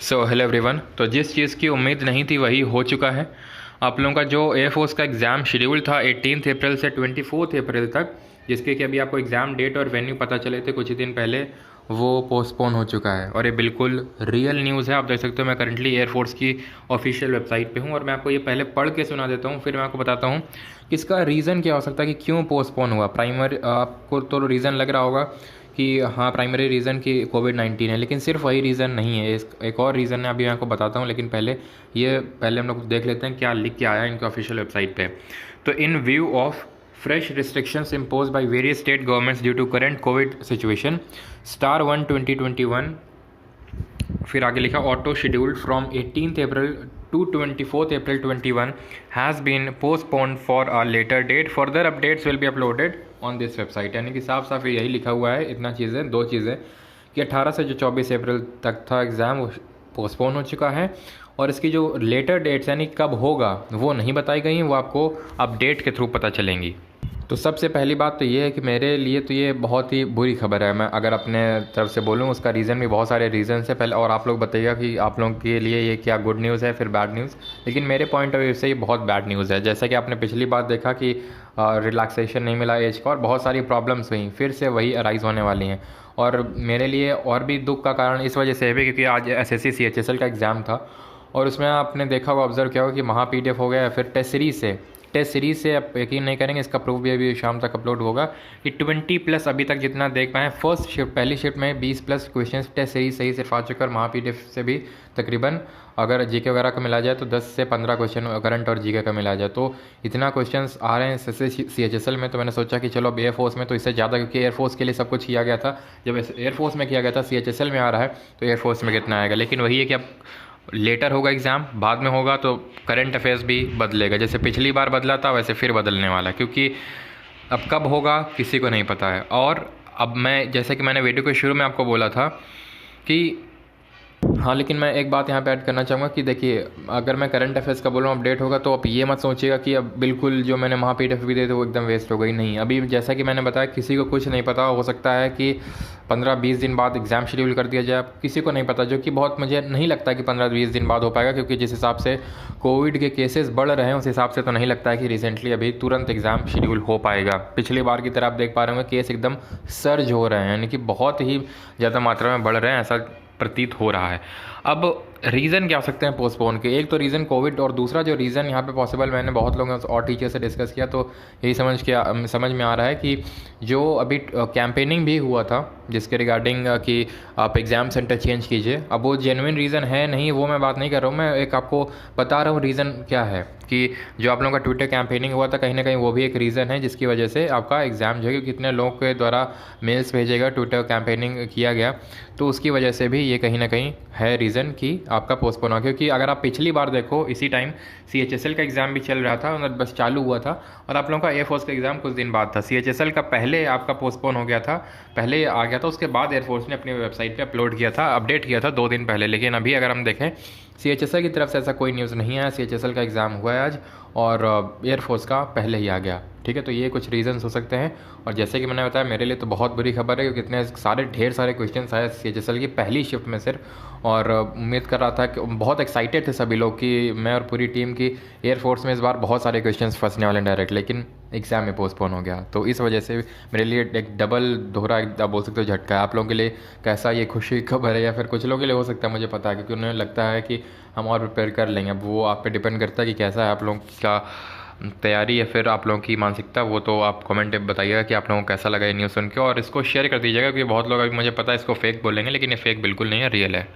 Hello everyone. तो जिस चीज़ की उम्मीद नहीं थी वही हो चुका है। आप लोगों का जो एयरफोर्स का एग्ज़ाम शेड्यूल था 18 अप्रैल से 24 अप्रैल तक, जिसके कि अभी आपको एग्ज़ाम डेट और वेन्यू पता चले थे कुछ ही दिन पहले, वो पोस्टपोन हो चुका है। और ये बिल्कुल रियल न्यूज़ है। आप देख सकते हो मैं करंटली एयरफोर्स की ऑफिशियल वेबसाइट पे हूँ और मैं आपको ये पहले पढ़ के सुना देता हूँ, फिर मैं आपको बताता हूँ कि इसका रीज़न क्या हो सकता है कि क्यों पोस्टपोन हुआ। आपको तो रीज़न लग रहा होगा कि हाँ, प्राइमरी रीज़न कि कोविड-19 है, लेकिन सिर्फ वही रीज़न नहीं है। एक और रीज़न है, अभी मैं आपको बताता हूँ, लेकिन पहले हम लोग देख लेते हैं क्या लिख के आया है इनके ऑफिशियल वेबसाइट पे। तो इन view of fresh restrictions imposed by various state governments due to current COVID situation, Star 1 2021, फिर आगे लिखा auto scheduled from 18th April to 24th April 21 has been postponed for a later date. Further updates will be uploaded on this website. यानी कि साफ साफ यही लिखा हुआ है, इतना चीज़ें, दो चीज़ें, कि 18 से जो 24 अप्रैल तक था एग्ज़ाम वो पोस्टपोन हो चुका है, और इसकी जो लेटर डेट्स यानी कब होगा वो नहीं बताई गई हैं, वो आपको अपडेट के थ्रू पता चलेंगी। तो सबसे पहली बात तो ये है कि मेरे लिए तो ये बहुत ही बुरी खबर है। मैं अगर अपने तरफ से बोलूँ, उसका रीज़न भी बहुत सारे रीज़न है पहले, और आप लोग बताइएगा कि आप लोगों के लिए ये क्या गुड न्यूज़ है फिर बैड न्यूज़। लेकिन मेरे पॉइंट ऑफ व्यू से ये बहुत बैड न्यूज़ है। जैसा कि आपने पिछली बार देखा कि रिलैक्सेशन नहीं मिला एज का और बहुत सारी प्रॉब्लम्स हुई, फिर से वही अराइज़ होने वाली हैं। और मेरे लिए और भी दुख का कारण इस वजह से है भी क्योंकि आज SSC CHSL का एग्ज़ाम था, और उसमें आपने देखा होगा, ऑब्जर्व किया होगा कि महा PDF हो गया या फिर टेस्ट सीरीज़ से आप यकीन नहीं करेंगे, इसका प्रूफ भी अभी शाम तक अपलोड होगा कि 20+ अभी तक जितना देख पाए, फर्स्ट शिफ्ट पहली शिफ्ट में 20+ क्वेश्चन टेस्ट सीरीज सही सिर्फ आ चुका है। महा PDF से भी तकरीबन अगर जीके वगैरह का मिला जाए तो 10 से 15 क्वेश्चन करंट और जीके का मिला जाए, तो इतना क्वेश्चंस आ रहे हैं SSC CHSL में। तो मैंने सोचा कि चलो अब एयरफोर्स में तो इससे ज़्यादा, क्योंकि एयरफोर्स के लिए सब कुछ किया गया था, जब एयरफोर्स में किया गया था CHSL में आ रहा है तो एयरफोर्स में कितना आएगा। लेकिन वही है कि अब लेटर होगा एग्ज़ाम, बाद में होगा तो करंट अफेयर्स भी बदलेगा, जैसे पिछली बार बदला था वैसे फिर बदलने वाला है, क्योंकि अब कब होगा किसी को नहीं पता है। और अब मैं, जैसे कि मैंने वीडियो के शुरू में आपको बोला था कि हाँ, लेकिन मैं एक बात यहाँ पे ऐड करना चाहूँगा कि देखिए, अगर मैं करंट अफेयर्स का बोलूँ अपडेट होगा तो आप ये मत सोचिएगा कि अब बिल्कुल जो मैंने महा PDF भी दिए थे वो एकदम वेस्ट हो गई। नहीं, अभी जैसा कि मैंने बताया किसी को कुछ नहीं पता, हो सकता है कि 15-20 दिन बाद एग्ज़ाम शेड्यूल कर दिया जाए, किसी को नहीं पता, जो कि बहुत, मुझे नहीं लगता कि 15-20 दिन बाद हो पाएगा, क्योंकि जिस हिसाब से कोविड के केसेस बढ़ रहे हैं उस हिसाब से तो नहीं लगता है कि रिसेंटली अभी तुरंत एग्ज़ाम शेड्यूल हो पाएगा। पिछली बार की तरह आप देख पा रहे होंगे केस एकदम सर्ज हो रहे हैं, यानी कि बहुत ही ज़्यादा मात्रा में बढ़ रहे हैं, ऐसा प्रतीत हो रहा है। अब रीज़न क्या हो सकते हैं पोस्टपोन के? एक तो रीज़न कोविड, और दूसरा जो रीज़न यहाँ पे पॉसिबल, मैंने बहुत लोगों और टीचर से डिस्कस किया तो यही समझ में आ रहा है कि जो अभी कैंपेनिंग भी हुआ था जिसके रिगार्डिंग कि आप एग्ज़ाम सेंटर चेंज कीजिए, अब वो जेन्युइन रीज़न है नहीं, वो मैं बात नहीं कर रहा हूँ, मैं एक आपको बता रहा हूँ रीज़न क्या है, कि जो आप लोगों का ट्विटर कैंपेनिंग हुआ था कहीं ना कहीं वो भी एक रीज़न है जिसकी वजह से आपका एग्ज़ाम जो है, कितने लोगों के द्वारा मेल्स भेजेगा, ट्विटर कैंपेनिंग किया गया, तो उसकी वजह से भी ये कहीं ना कहीं है रीज़न कि आपका पोस्टपोन हो। क्योंकि अगर आप पिछली बार देखो इसी टाइम CHSL का एग्ज़ाम भी चल रहा था, बस चालू हुआ था, और आप लोगों का एयरफोर्स का एग्ज़ाम कुछ दिन बाद था। CHSL का पहले आपका पोस्टपोन हो गया था, पहले आ गया था, उसके बाद एयरफोर्स ने अपनी वेबसाइट पे अपलोड किया था, अपडेट किया था 2 दिन पहले। लेकिन अभी अगर हम देखें CHSL की तरफ से ऐसा कोई न्यूज़ नहीं आया। CHSL का एग्ज़ाम हुआ है आज और एयरफोर्स का पहले ही आ गया, ठीक है। तो ये कुछ रीज़न्स हो सकते हैं, और जैसे कि मैंने बताया मेरे लिए तो बहुत बुरी खबर है, क्योंकि इतने सारे ढेर सारे क्वेश्चंस आए CHSL की पहली शिफ्ट में सिर्फ, और उम्मीद कर रहा था कि बहुत एक्साइटेड थे सभी लोग कि मैं और पूरी टीम की एयरफोर्स में इस बार बहुत सारे क्वेश्चंस फंसने वाले डायरेक्ट, लेकिन एग्ज़ाम में पोस्टपोन हो गया। तो इस वजह से मेरे लिए एक डबल दोहरा आप बोल सकते हो झटका है। आप लोगों के लिए कैसा ये खुशी खबर है, या फिर कुछ लोगों के लिए हो सकता है, मुझे पता है, क्योंकि उन्हें लगता है कि हम और प्रिपेयर कर लेंगे। अब वो आप पे डिपेंड करता है कि कैसा है आप लोगों का तैयारी या फिर आप लोगों की मानसिकता, वो तो आप कमेंट में बताइएगा कि आप लोगों को कैसा लगा ये न्यूज़ सुन के, और इसको शेयर कर दीजिएगा, क्योंकि बहुत लोग, अभी मुझे पता है इसको फेक बोलेंगे, लेकिन ये फेक बिल्कुल नहीं है, रियल है।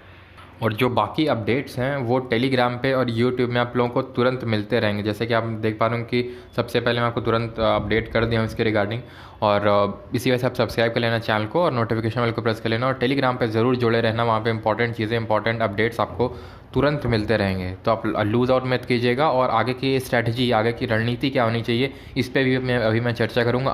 और जो बाकी अपडेट्स हैं वो टेलीग्राम पे और यूट्यूब में आप लोगों को तुरंत मिलते रहेंगे। जैसे कि आप देख पा रहे हो कि सबसे पहले मैं आपको तुरंत अपडेट कर दिया हूँ इसके रिगार्डिंग, और इसी वजह से आप सब्सक्राइब कर लेना चैनल को और नोटिफिकेशन बेल को प्रेस कर लेना, और टेलीग्राम पे ज़रूर जुड़े रहना, वहाँ पे इंपॉर्टेंट चीज़ें, इंपॉर्टेंट अपडेट्स आपको तुरंत मिलते रहेंगे। तो आप लूज़ आउट मत कीजिएगा, और आगे की स्ट्रैटेजी, आगे की रणनीति क्या होनी चाहिए, इस पर भी मैं चर्चा करूँगा।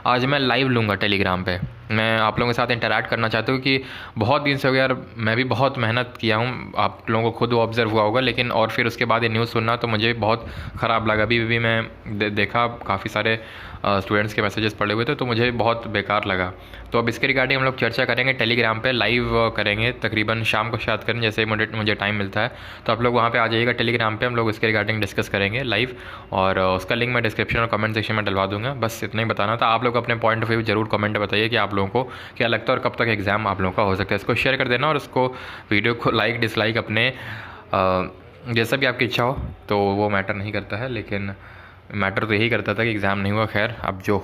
आज मैं लाइव लूँगा टेलीग्राम पे। मैं आप लोगों के साथ इंटरैक्ट करना चाहता हूँ कि बहुत दिन से हो गया यार, मैं भी बहुत मेहनत किया हूँ, आप लोगों को खुद ऑब्ज़र्व हुआ होगा, लेकिन और फिर उसके बाद ये न्यूज़ सुनना तो मुझे बहुत ख़राब लगा। अभी भी मैं देखा काफ़ी सारे स्टूडेंट्स के मैसेजेस पड़े हुए थे, तो मुझे बहुत बेकार लगा। तो अब इसके रिगार्डिंग हम लोग चर्चा करेंगे, टेलीग्राम पे लाइव करेंगे, तकरीबन शाम को शायद करें जैसे मुझे टाइम मिलता है। तो आप लोग वहाँ पे आ जाइएगा टेलीग्राम पे, हम लोग इसके रिगार्डिंग डिस्कस करेंगे लाइव, और उसका लिंक मैं डिस्क्रिप्शन और कमेंट सेक्शन में डलवा दूंगा। बस इतना ही बताना था। आप लोग अपने पॉइंट ऑफ व्यू जरूर कमेंट बताइए कि आप लोगों को क्या लगता है और कब तक एग्ज़ाम आप लोगों का हो सकता है। इसको शेयर कर देना और उसको वीडियो को लाइक डिसलाइक अपने जैसा भी आपकी इच्छा हो, तो वो मैटर नहीं करता है, लेकिन मैटर तो यही करता था कि एग्ज़ाम नहीं हुआ। खैर, अब जो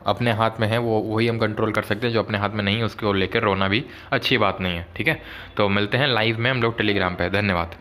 अपने हाथ में है वो वही हम कंट्रोल कर सकते हैं, जो अपने हाथ में नहीं है उसको लेकर रोना भी अच्छी बात नहीं है। ठीक है, तो मिलते हैं लाइव में हम लोग टेलीग्राम पे। धन्यवाद।